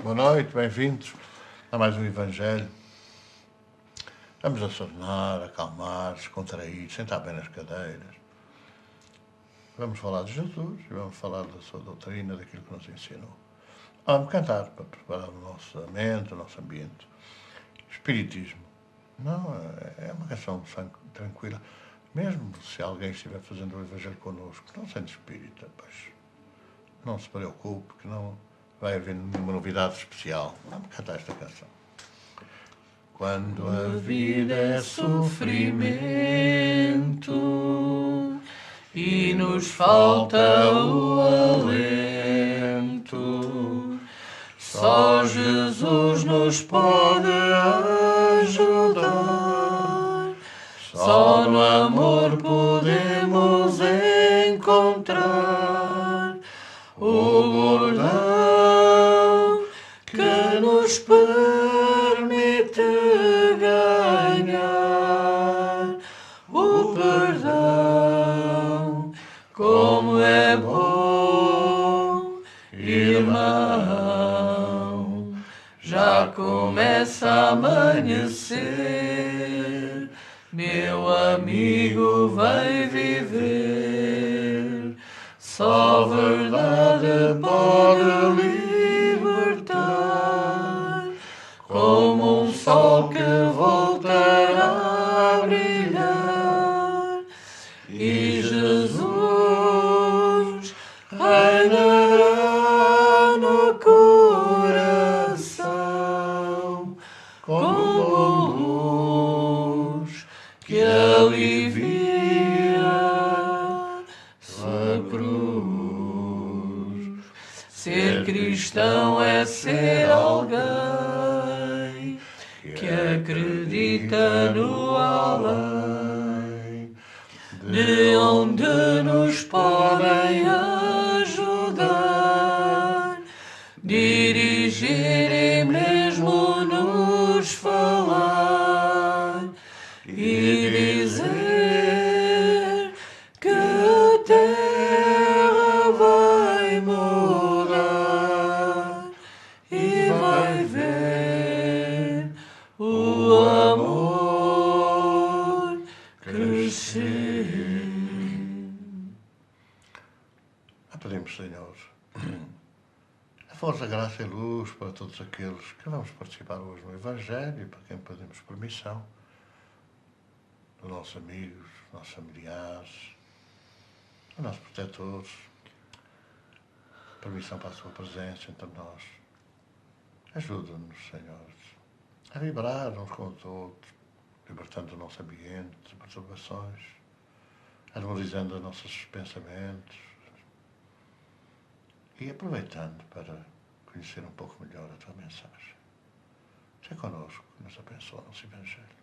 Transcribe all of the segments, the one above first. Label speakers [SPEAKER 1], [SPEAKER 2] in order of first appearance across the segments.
[SPEAKER 1] Boa noite, bem-vindos a mais um Evangelho. Vamos assonar, acalmar, descontrair, sentar bem nas cadeiras. Vamos falar de Jesus e vamos falar da sua doutrina, daquilo que nos ensinou. Vamos cantar para preparar a nossa mente, o nosso ambiente. Espiritismo. Não, é uma canção tranquila. Mesmo se alguém estiver fazendo o Evangelho connosco, não sendo espírita, pois não se preocupe, que não vai haver nenhuma novidade especial. Vamos cantar esta canção. Quando a vida é sofrimento e nos falta o alento, só Jesus nos pode ajudar. Só no amor podemos encontrar o bordão que nos permite ganhar o perdão. Como é bom, irmão, já começa a amanhecer. Meu amigo, vem viver. Só verdade pode libertar, como um sol que voltará a brilhar. E Jesus reinará no coração como luz que alivia sua cruz. Ser cristão é ser alguém que acredita no além, de onde nos podem ajudar, dirigir e mesmo nos falar e dizer que a terra vai mudar e vai ver o amor crescer. Pedimos, Senhor, a força, graça e luz para todos aqueles que vamos participar hoje no Evangelho e para quem pedimos permissão, dos nossos amigos, dos nossos familiares, dos nossos protetores, permissão para a sua presença entre nós. Ajuda-nos, Senhor, a vibrar uns com os outros, libertando o nosso ambiente de perturbações, harmonizando os nossos pensamentos e aproveitando para conhecer um pouco melhor a tua mensagem. Seja connosco, que nos abençoa o nosso Evangelho.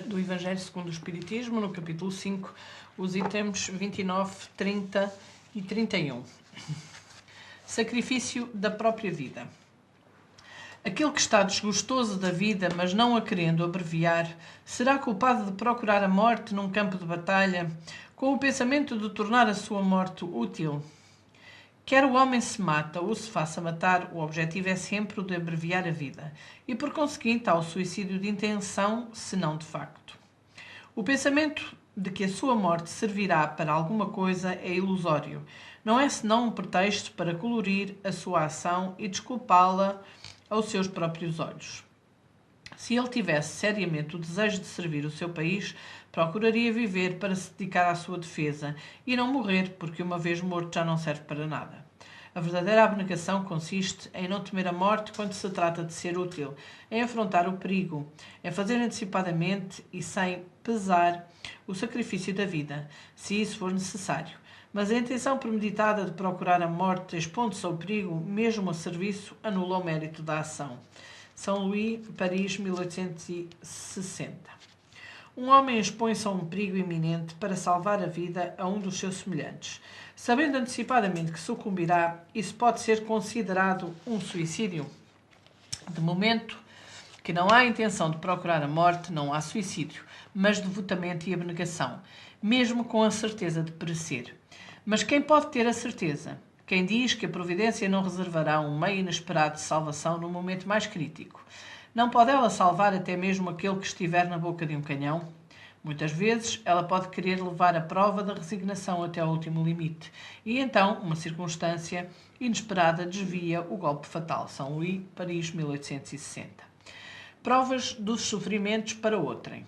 [SPEAKER 2] Do Evangelho segundo o Espiritismo, no capítulo 5, os itens 29, 30 e 31. Sacrifício da própria vida. Aquele que está desgostoso da vida, mas não a querendo abreviar, será culpado de procurar a morte num campo de batalha, com o pensamento de tornar a sua morte útil. Quer o homem se mata ou se faça matar, o objetivo é sempre o de abreviar a vida, e por conseguinte há o suicídio de intenção, se não de facto. O pensamento de que a sua morte servirá para alguma coisa é ilusório, não é senão um pretexto para colorir a sua ação e desculpá-la aos seus próprios olhos. Se ele tivesse seriamente o desejo de servir o seu país, procuraria viver para se dedicar à sua defesa e não morrer, porque uma vez morto já não serve para nada. A verdadeira abnegação consiste em não temer a morte quando se trata de ser útil, em afrontar o perigo, em fazer antecipadamente e sem pesar o sacrifício da vida, se isso for necessário. Mas a intenção premeditada de procurar a morte, expondo-se ao perigo, mesmo a serviço, anula o mérito da ação. São Luís, Paris, 1860. Um homem expõe-se a um perigo iminente para salvar a vida a um dos seus semelhantes. Sabendo antecipadamente que sucumbirá, isso pode ser considerado um suicídio? De momento que não há intenção de procurar a morte, não há suicídio, mas devotamento e abnegação, mesmo com a certeza de perecer. Mas quem pode ter a certeza? Quem diz que a providência não reservará um meio inesperado de salvação no momento mais crítico? Não pode ela salvar até mesmo aquele que estiver na boca de um canhão? Muitas vezes ela pode querer levar a prova da resignação até ao último limite, e então uma circunstância inesperada desvia o golpe fatal. São Luís, Paris, 1860. Provas dos sofrimentos para outrem.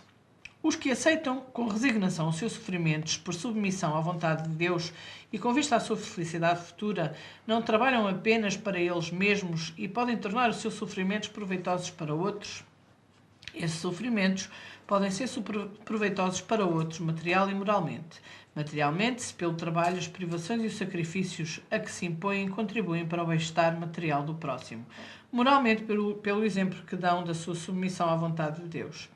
[SPEAKER 2] Os que aceitam com resignação os seus sofrimentos por submissão à vontade de Deus e com vista à sua felicidade futura, não trabalham apenas para eles mesmos e podem tornar os seus sofrimentos proveitosos para outros? Esses sofrimentos podem ser proveitosos para outros, material e moralmente. Materialmente, se pelo trabalho, as privações e os sacrifícios a que se impõem contribuem para o bem-estar material do próximo. Moralmente, pelo exemplo que dão da sua submissão à vontade de Deus.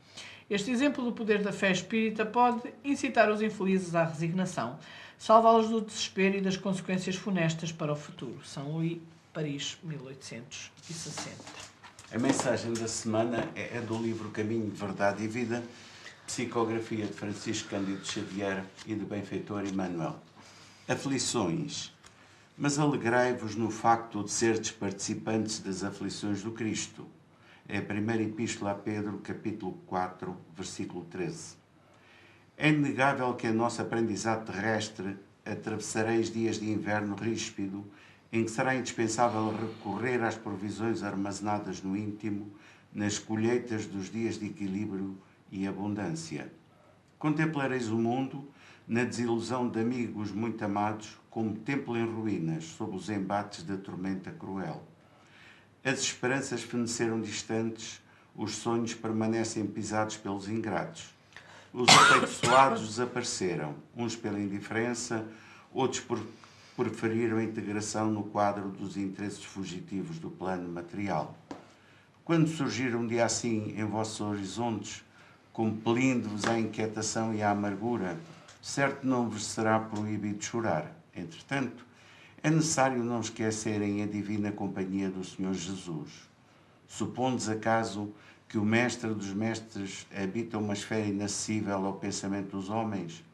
[SPEAKER 2] Este exemplo do poder da fé espírita pode incitar os infelizes à resignação, salvá-los do desespero e das consequências funestas para o futuro. São Luís, Paris, 1860.
[SPEAKER 3] A mensagem da semana é do livro Caminho de Verdade e Vida, psicografia de Francisco Cândido Xavier e do benfeitor Emmanuel. Aflições. Mas alegrai-vos no facto de serdes participantes das aflições do Cristo. É a primeira epístola a Pedro, capítulo 4, versículo 13. É inegável que a nossa aprendizado terrestre atravessareis dias de inverno ríspido, em que será indispensável recorrer às provisões armazenadas no íntimo, nas colheitas dos dias de equilíbrio e abundância. Contemplareis o mundo, na desilusão de amigos muito amados, como templo em ruínas, sob os embates da tormenta cruel. As esperanças feneceram distantes, os sonhos permanecem pisados pelos ingratos. Os afeiçoados desapareceram, uns pela indiferença, outros por preferiram a integração no quadro dos interesses fugitivos do plano material. Quando surgir um dia assim em vossos horizontes, compelindo-vos à inquietação e à amargura, certo não vos será proibido chorar. Entretanto, é necessário não esquecerem a divina companhia do Senhor Jesus. Supondes acaso que o Mestre dos Mestres habita uma esfera inacessível ao pensamento dos homens?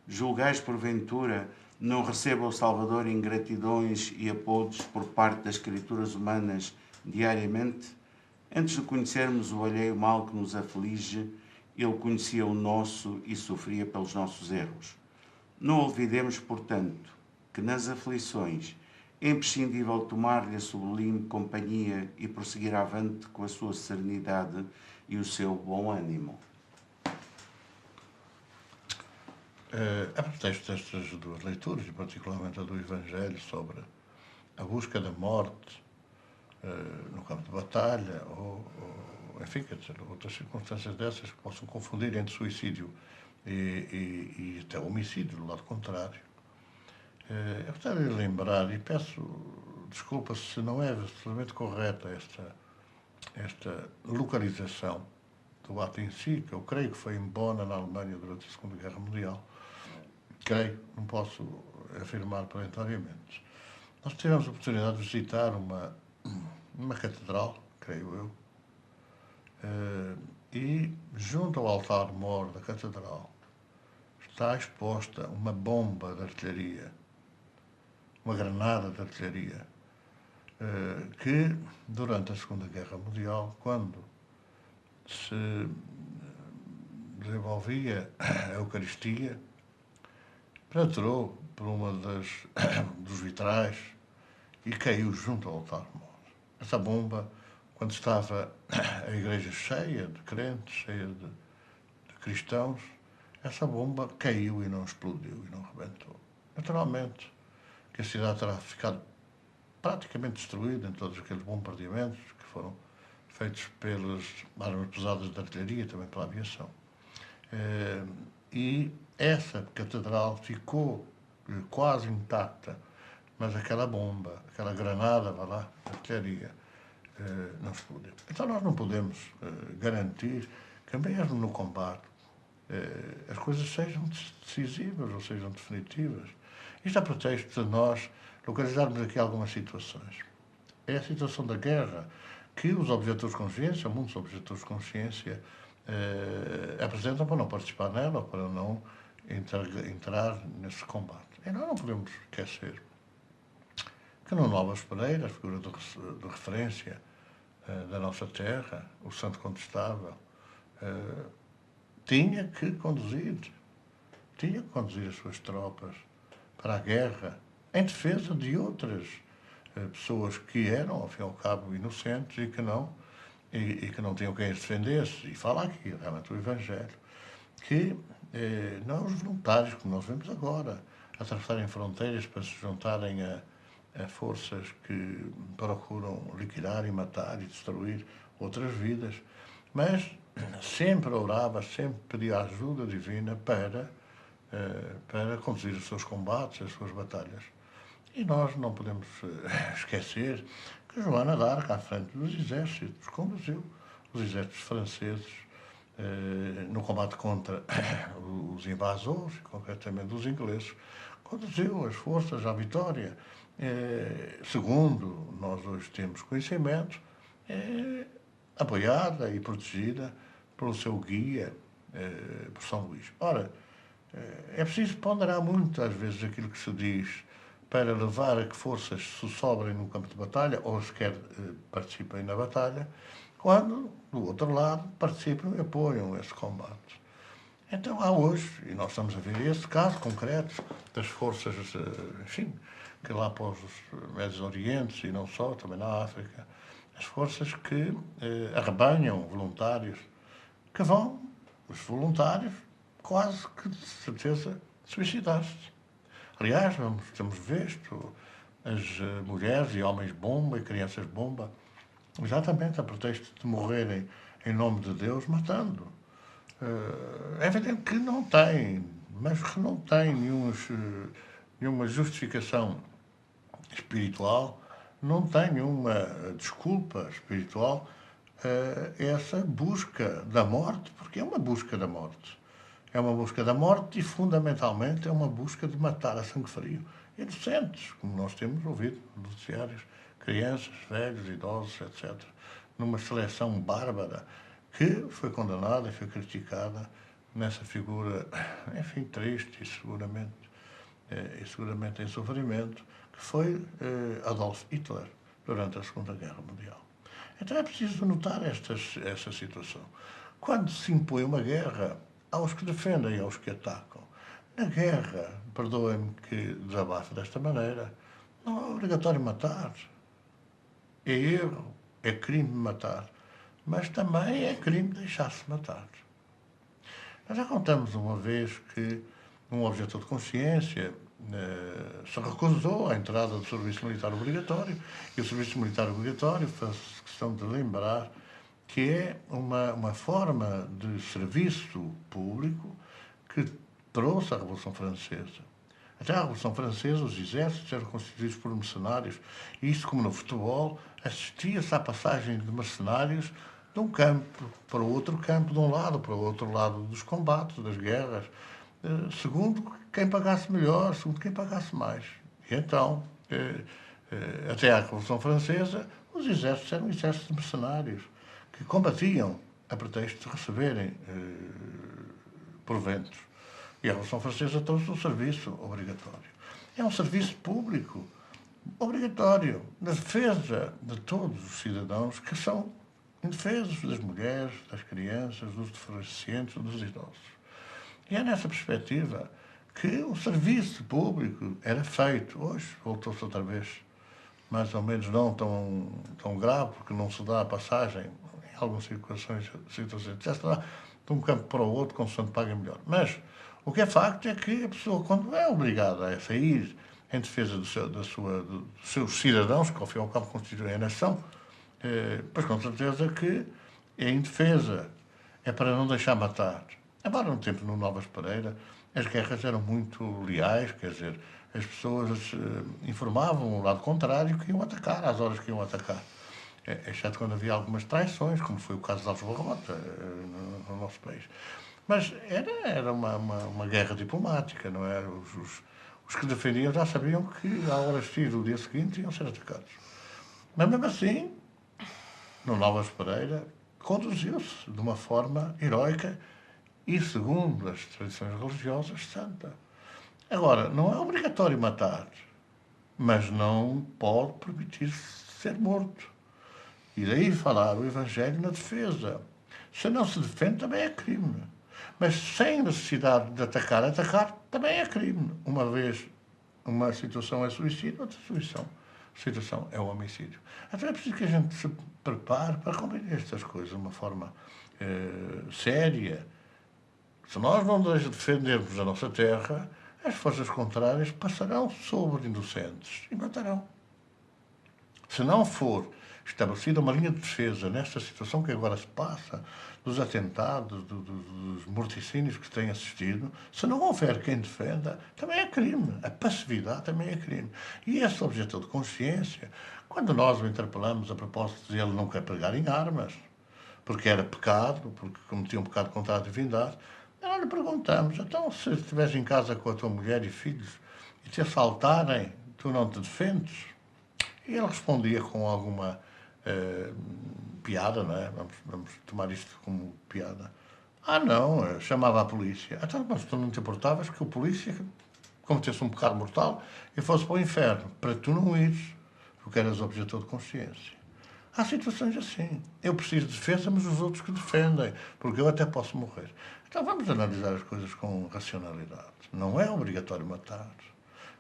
[SPEAKER 3] Julgais, porventura, não receba o Salvador ingratidões e apodos por parte das criaturas humanas diariamente? Antes de conhecermos o alheio mal que nos aflige, ele conhecia o nosso e sofria pelos nossos erros. Não olvidemos, portanto, que nas aflições é imprescindível tomar-lhe a sublime companhia e prosseguir avante com a sua serenidade e o seu bom ânimo.
[SPEAKER 1] A pretexto destas duas leituras, e particularmente a do Evangelho sobre a busca da morte no campo de batalha, enfim, quer dizer, outras circunstâncias dessas que possam confundir entre suicídio e até homicídio, do lado contrário. Eu gostaria de lembrar, e peço desculpa se não é absolutamente correta esta localização do ato em si, que eu creio que foi em Bonn, na Alemanha, durante a Segunda Guerra Mundial. Creio, não posso afirmar perentoriamente. Nós tivemos a oportunidade de visitar uma catedral, creio eu, e junto ao altar-mor da catedral está exposta uma bomba de artilharia, uma granada de artilharia, que durante a Segunda Guerra Mundial, quando se desenvolvia a Eucaristia, penetrou por uma dos vitrais e caiu junto ao altar-mor. Essa bomba, quando estava a igreja cheia de crentes, cheia de cristãos, essa bomba caiu e não explodiu e não rebentou. Naturalmente que a cidade terá ficado praticamente destruída em todos aqueles bombardeamentos que foram feitos pelas armas pesadas de artilharia e também pela aviação. E essa catedral ficou quase intacta, mas aquela bomba, aquela granada, vai lá, de artilharia, não explodiu. Então nós não podemos garantir que mesmo no combate as coisas sejam decisivas ou sejam definitivas. Isto a pretexto de nós localizarmos aqui algumas situações. É a situação da guerra que os objetores de consciência, muitos objetores de consciência, apresentam para não participar nela, para não entrar nesse combate. E nós não podemos esquecer que no Novas Pereira, a figura de referência da nossa terra, o santo contestável, tinha que conduzir as suas tropas para a guerra em defesa de outras pessoas que eram, ao fim e ao cabo, inocentes e que não tinham quem as defendesse. E fala aqui, realmente, o Evangelho, que não os voluntários, como nós vemos agora, atravessarem fronteiras para se juntarem a forças que procuram liquidar e matar e destruir outras vidas, mas sempre orava, sempre pedia ajuda divina para conduzir os seus combates, as suas batalhas. E nós não podemos esquecer que Joana d'Arc, à frente dos exércitos, conduziu os exércitos franceses no combate contra os invasores, concretamente os ingleses, conduziu as forças à vitória. Segundo nós hoje temos conhecimento, apoiada e protegida pelo seu guia, por São Luís. Ora, é preciso ponderar muito, às vezes, aquilo que se diz para levar a que forças se sobrem no campo de batalha ou sequer participem na batalha, quando, do outro lado, participam e apoiam esse combate. Então, há hoje, e nós estamos a ver esse caso concreto das forças, enfim, que lá para os Médios Orientes e não só, também na África, as forças que arrebanham voluntários, que vão, os voluntários, quase que de certeza suicidar-se. Aliás, temos visto as mulheres e homens bomba e crianças bomba, exatamente a pretexto de morrerem em nome de Deus, matando. É evidente que não tem, mas que não tem nenhuma justificação espiritual, não tem nenhuma desculpa espiritual essa busca da morte, porque é uma busca da morte. É uma busca da morte e, fundamentalmente, é uma busca de matar a sangue frio inocentes, como nós temos ouvido nos noticiários, crianças, velhos, idosos, etc., numa seleção bárbara que foi condenada e foi criticada nessa figura, enfim, triste e seguramente em sofrimento, que foi Adolf Hitler durante a Segunda Guerra Mundial. Então é preciso notar esta situação. Quando se impõe uma guerra, aos que defendem e aos que atacam. Na guerra, perdoem-me que desabafe desta maneira, não é obrigatório matar. É erro, é crime matar, mas também é crime deixar-se matar. Nós já contamos uma vez que um objetor de consciência se recusou à entrada do serviço militar obrigatório, e o serviço militar obrigatório faz questão de lembrar que é uma forma de serviço público que trouxe a Revolução Francesa. Até a Revolução Francesa, os exércitos eram constituídos por mercenários, e isto, como no futebol, assistia-se à passagem de mercenários de um campo para o outro campo, de um lado para o outro lado dos combates, das guerras, segundo quem pagasse melhor, segundo quem pagasse mais. E então, até à Revolução Francesa, os exércitos eram exércitos de mercenários que combatiam a pretexto de receberem proventos. E a Revolução Francesa trouxe um serviço obrigatório. É um serviço público obrigatório na defesa de todos os cidadãos que são indefesos, das mulheres, das crianças, dos deficientes, dos idosos. E é nessa perspectiva que o serviço público era feito. Hoje voltou-se outra vez, mais ou menos não tão grave, porque não se dá a passagem, em algumas situações já se dá de um campo para o outro, consoante paga melhor. Mas o que é facto é que a pessoa, quando é obrigada a sair em defesa dos seus cidadãos, que ao fim e ao cabo constituem a nação, pois com certeza que é indefesa, é para não deixar matar. Embora no tempo no Novas Pereira as guerras eram muito leais, quer dizer, as pessoas informavam o lado contrário que iam atacar, às horas que iam atacar. Exceto quando havia algumas traições, como foi o caso de Aljubarrota no nosso país. Mas era uma guerra diplomática, não é? Os que defendiam já sabiam que, à hora X do dia seguinte, iam ser atacados. Mas, mesmo assim, no Novas Pereira, conduziu-se de uma forma heroica e, segundo as tradições religiosas, santa. Agora, não é obrigatório matar. mas não pode permitir-se ser morto. E daí falar o Evangelho na defesa. Se não se defende, também é crime. Mas sem necessidade de atacar também é crime. Uma vez uma situação é suicídio, outra situação é o homicídio. Então é preciso que a gente se prepare para compreender estas coisas de uma forma séria. Se nós não defendermos a nossa terra, as forças contrárias passarão sobre inocentes e matarão. Se não for estabelecida uma linha de defesa nesta situação que agora se passa, dos atentados, dos morticínios que se têm assistido, se não houver quem defenda, também é crime. A passividade também é crime. E esse objetor de consciência, quando nós o interpelamos a propósito de ele não quer pegar em armas, porque era pecado, porque cometia um pecado contra a divindade, nós lhe perguntamos, então se estiveres em casa com a tua mulher e filhos e te assaltarem, tu não te defendes? E ele respondia com alguma piada, não é? Vamos tomar isto como piada. Não, chamava a polícia. Então, mas tu não te importavas que o polícia cometesse um pecado mortal e fosse para o inferno, para tu não ires, porque eras objetor de consciência. Há situações assim. Eu preciso de defesa, mas os outros que defendem, porque eu até posso morrer. Então vamos analisar as coisas com racionalidade. Não é obrigatório matar,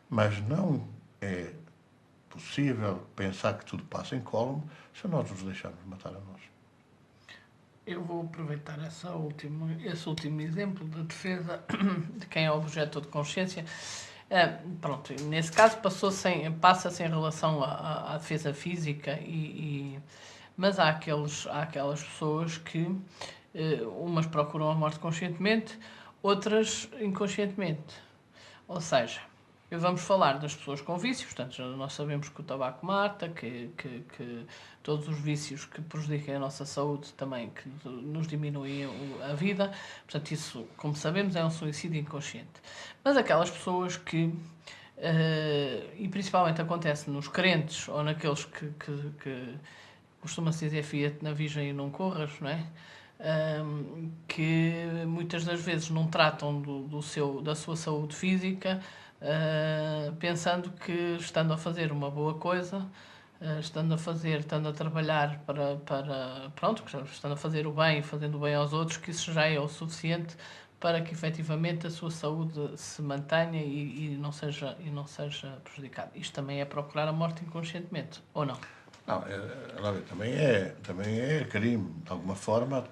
[SPEAKER 1] mas não é possível pensar que tudo passa incólume se nós nos deixarmos matar a nós.
[SPEAKER 2] Eu vou aproveitar esse último exemplo de defesa de quem é objeto de consciência. Pronto, nesse caso passa-se em relação à defesa física, mas há aquelas pessoas que umas procuram a morte conscientemente, outras inconscientemente. Ou seja, vamos falar das pessoas com vícios, portanto, nós sabemos que o tabaco mata, que todos os vícios que prejudicam a nossa saúde também, que nos diminuem a vida, portanto, isso, como sabemos, é um suicídio inconsciente. Mas aquelas pessoas que, e principalmente acontece nos crentes, ou naqueles que costuma-se dizer Fiat na Virgem e não corras, não é? Que muitas das vezes não tratam da sua saúde física, pensando que estando a fazer uma boa coisa, estando a trabalhar estando a fazer o bem, fazendo o bem aos outros, que isso já é o suficiente para que efetivamente a sua saúde se mantenha e não seja prejudicada. Isto também é procurar a morte inconscientemente, ou não?
[SPEAKER 1] Não, também é crime. De alguma forma,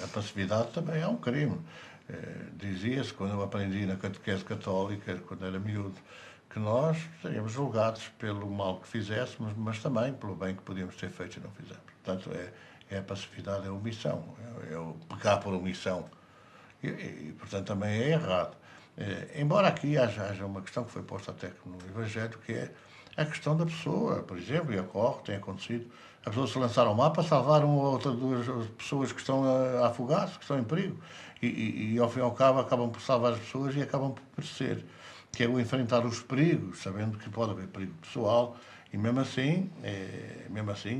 [SPEAKER 1] a passividade também é um crime. Dizia-se, quando eu aprendi na catequese católica, quando era miúdo, que nós seríamos julgados pelo mal que fizéssemos, mas também pelo bem que podíamos ter feito e não fizemos. Portanto, é a passividade, é a omissão, é o pecar por omissão. E, portanto, também é errado. Embora aqui haja uma questão que foi posta até no Evangelho, que é a questão da pessoa, por exemplo, e ocorre, tem acontecido, a pessoa se lançar ao mar para salvar uma ou outra, duas pessoas que estão a afogar-se, que estão em perigo. E ao fim e ao cabo acabam por salvar as pessoas e acabam por perecer. Que é o enfrentar os perigos, sabendo que pode haver perigo pessoal, e mesmo assim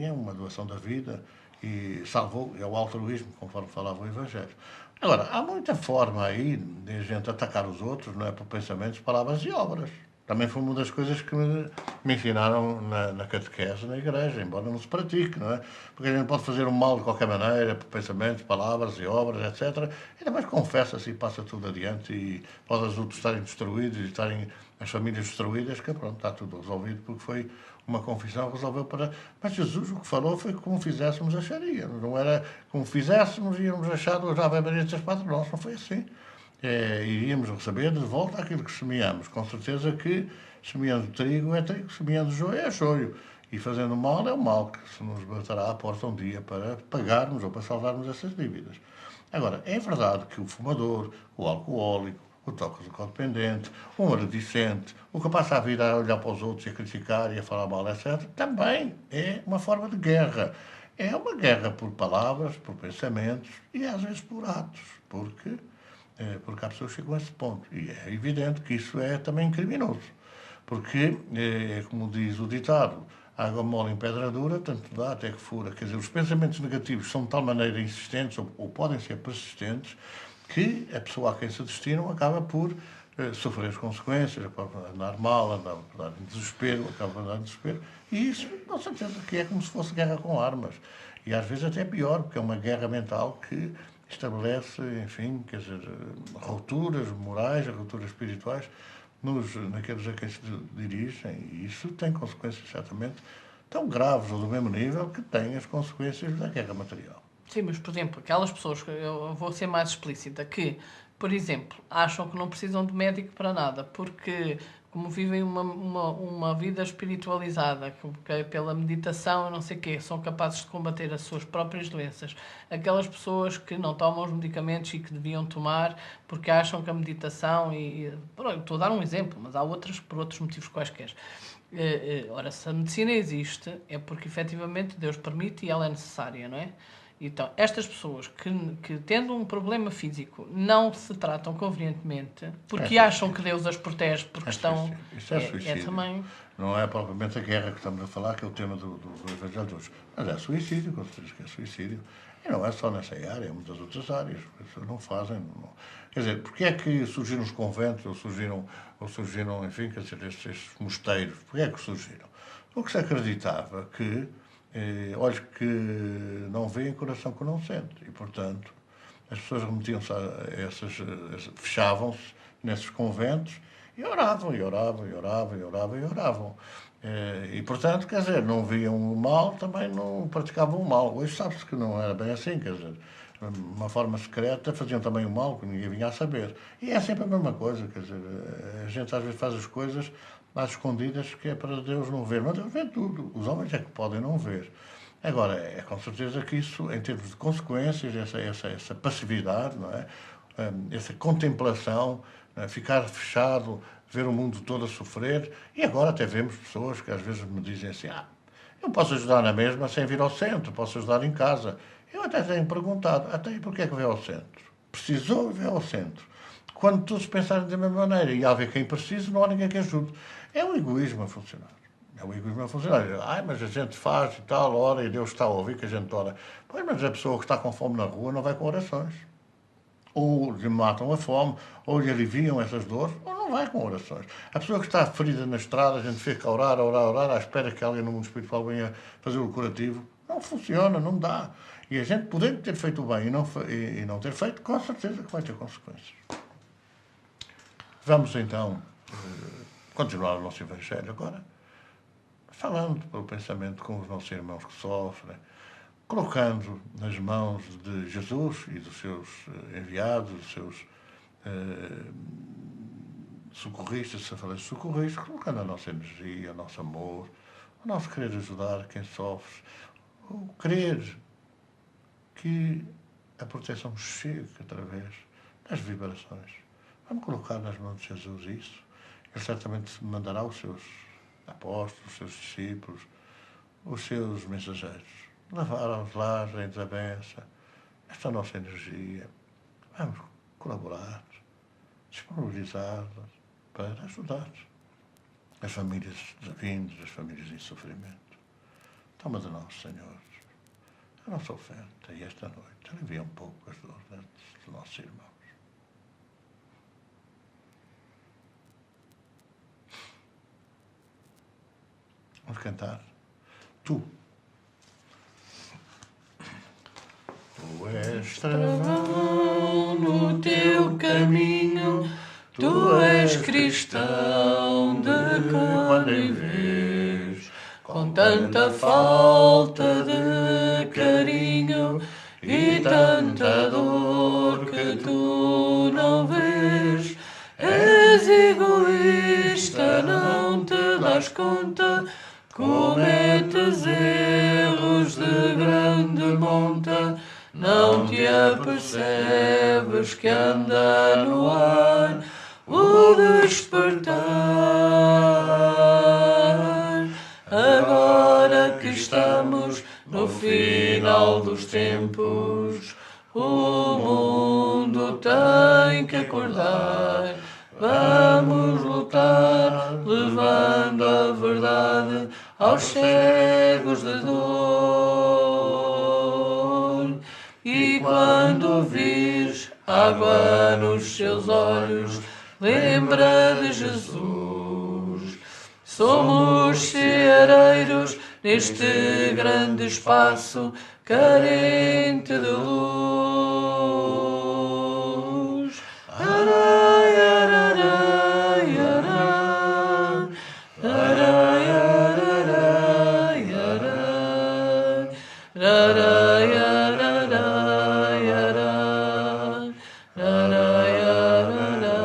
[SPEAKER 1] é uma doação da vida e é o altruísmo, conforme falava o Evangelho. Agora, há muita forma aí de a gente atacar os outros, não é, por pensamentos, palavras e obras. Também foi uma das coisas que me ensinaram na catequese, na igreja, embora não se pratique, não é? Porque a gente pode fazer o mal de qualquer maneira, por pensamentos, palavras e obras, etc. E depois confessa-se e passa tudo adiante e pode os outros estarem destruídos e estarem as famílias destruídas, que pronto, está tudo resolvido porque foi uma confissão que resolveu para... Mas Jesus o que falou foi que como fizéssemos acharíamos, não era como fizéssemos íamos achar já Ave Maria das Padres Nossos, não foi assim. Iríamos receber de volta aquilo que semeamos. Com certeza que semeando trigo é trigo, semeando joio é joio. E fazendo mal é o mal que se nos baterá à porta um dia para pagarmos ou para salvarmos essas dívidas. Agora, é verdade que o fumador, o alcoólico, o toxicodependente, o maledicente, o que passa a vida a olhar para os outros e a criticar e a falar mal, etc., também é uma forma de guerra. É uma guerra por palavras, por pensamentos e às vezes por atos, porque há pessoas que chegam a esse ponto. E é evidente que isso é também criminoso. Porque, como diz o ditado, água mole em pedra dura, tanto dá até que fura. Quer dizer, os pensamentos negativos são de tal maneira insistentes ou podem ser persistentes que a pessoa a quem se destinam acaba por sofrer as consequências, acaba a andar mal, acaba a andar em desespero, e isso, com certeza, que é como se fosse guerra com armas. E às vezes até pior, porque é uma guerra mental que estabelece, enfim, quer dizer, rupturas morais, rupturas espirituais naqueles a quem se dirigem, e isso tem consequências, certamente, tão graves ou do mesmo nível que têm as consequências da guerra material.
[SPEAKER 2] Sim, mas, por exemplo, aquelas pessoas, eu vou ser mais explícita, que, por exemplo, acham que não precisam de médico para nada, porque, como vivem uma vida espiritualizada, que pela meditação, não sei o quê, são capazes de combater as suas próprias doenças. Aquelas pessoas que não tomam os medicamentos e que deviam tomar porque acham que a meditação estou a dar um exemplo, mas há outras por outros motivos quaisquer. Ora, se a medicina existe, é porque efetivamente Deus permite e ela é necessária, não é? Então, estas pessoas que tendo um problema físico não se tratam convenientemente porque acham que Deus as protege porque estão...
[SPEAKER 1] Isso é suicídio.
[SPEAKER 2] Também...
[SPEAKER 1] Não é propriamente a guerra que estamos a falar, que é o tema do Evangelho de hoje. Mas é suicídio, com certeza que é suicídio. E não é só nessa área, é muitas outras áreas. Não fazem. Não. Quer dizer, porque é que surgiram os conventos, ou surgiram, enfim, quer dizer, estes mosteiros? Porque é que surgiram? Porque se acreditava que olhos que não veem, coração que não sente. E, portanto, as pessoas remetiam-se fechavam-se nesses conventos e oravam. E, portanto, quer dizer, não viam o mal, também não praticavam o mal. Hoje sabe-se que não era bem assim, quer dizer, de uma forma secreta faziam também o mal, que ninguém vinha a saber. E é sempre a mesma coisa, quer dizer, a gente às vezes faz as coisas às escondidas, que é para Deus não ver. Mas Deus vê tudo. Os homens é que podem não ver. Agora, é com certeza que isso, em termos de consequências, essa passividade, não é? Essa contemplação, ficar fechado, ver o mundo todo a sofrer. E agora até vemos pessoas que às vezes me dizem assim, eu posso ajudar na mesma sem vir ao centro, posso ajudar em casa. Eu até tenho perguntado, até e porquê é que veio ao centro? Precisou vir ao centro. Quando todos pensarem da mesma maneira e há ver quem precisa, não há ninguém que ajude. É o egoísmo a funcionar. Mas a gente faz e tal, ora, e Deus está a ouvir que a gente ora. Pois, mas a pessoa que está com fome na rua não vai com orações. Ou lhe matam a fome, ou lhe aliviam essas dores, ou não vai com orações. A pessoa que está ferida na estrada, a gente fica a orar, à espera que alguém no mundo espiritual venha fazer o curativo. Não funciona, não dá. E a gente, podendo ter feito o bem e não ter feito, com certeza que vai ter consequências. Vamos então continuar o nosso Evangelho agora, falando pelo pensamento com os nossos irmãos que sofrem, colocando nas mãos de Jesus e dos seus enviados, dos seus socorristas, socorristas, colocando a nossa energia, o nosso amor, o nosso querer ajudar quem sofre, o querer que a proteção chegue através das vibrações. Vamos colocar nas mãos de Jesus isso. Ele certamente mandará os seus apóstolos, os seus discípulos, os seus mensageiros, levar aos lares a benção, esta nossa energia. Vamos colaborar, disponibilizar para ajudar as famílias vindas, as famílias em sofrimento. Toma de nós, Senhor, a nossa oferta e esta noite alivia um pouco as dores dos nossos irmãos. Vamos cantar. Tu és travão no teu caminho, tu és cristão de quando em vez, com tanta falta de carinho e tanta dor que tu não vês. És egoísta, não te das conta, cometes erros de grande monta, não te apercebes que anda no ar o despertar. Agora que estamos no final dos tempos, o mundo tem que acordar. Vamos lutar, levando a verdade aos cegos de dor. E quando vires água nos seus olhos,
[SPEAKER 2] lembra de Jesus. Somos ceareiros neste grande espaço carente de luz. Arai, ararai, arai, arai, ararai, arai, arai, ararai, arai, arai, ararai.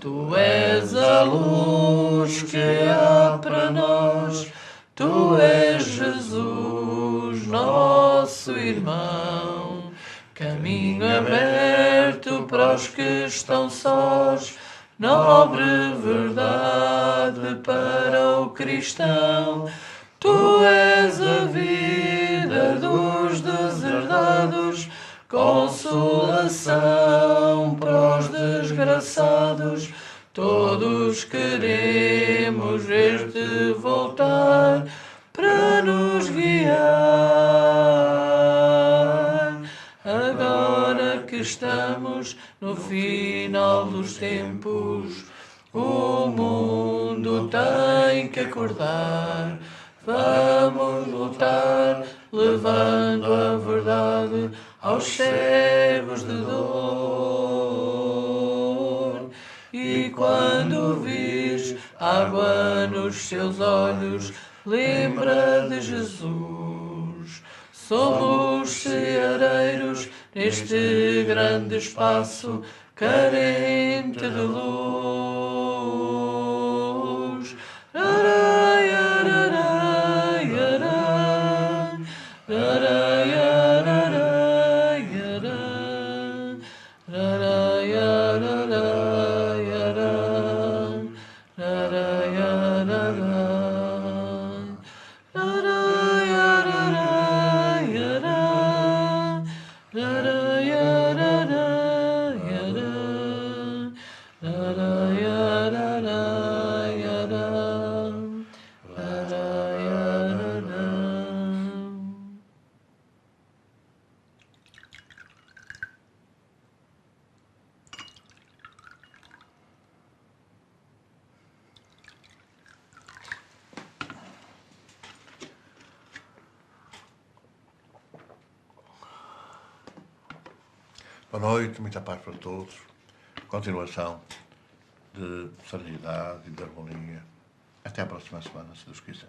[SPEAKER 2] Tu és a luz que há para nós, Tu és Jesus, nosso irmão. Caminho aberto para os que estão sós, nobre verdade para o cristão. Tu és a vida dos deserdados, consolação para os desgraçados. Todos queremos ver-te voltar para nos guiar. Agora que estamos no final dos tempos, o mundo tem que acordar. Vamos lutar, levando a verdade aos cegos de dor. E quando vires água nos seus olhos, lembra de Jesus. Somos ceareiros neste grande espaço carente de luz. Arai, ararai, arai, arai, ararai, arai, arai, ararai, arai, arai, ararai. Arai, ararai, arai, arai, ararai, arai, arai, ararai, arai, ararai.
[SPEAKER 1] Boa noite, muita paz para todos. Continuação de serenidade e de harmonia. Até à próxima semana, se Deus quiser.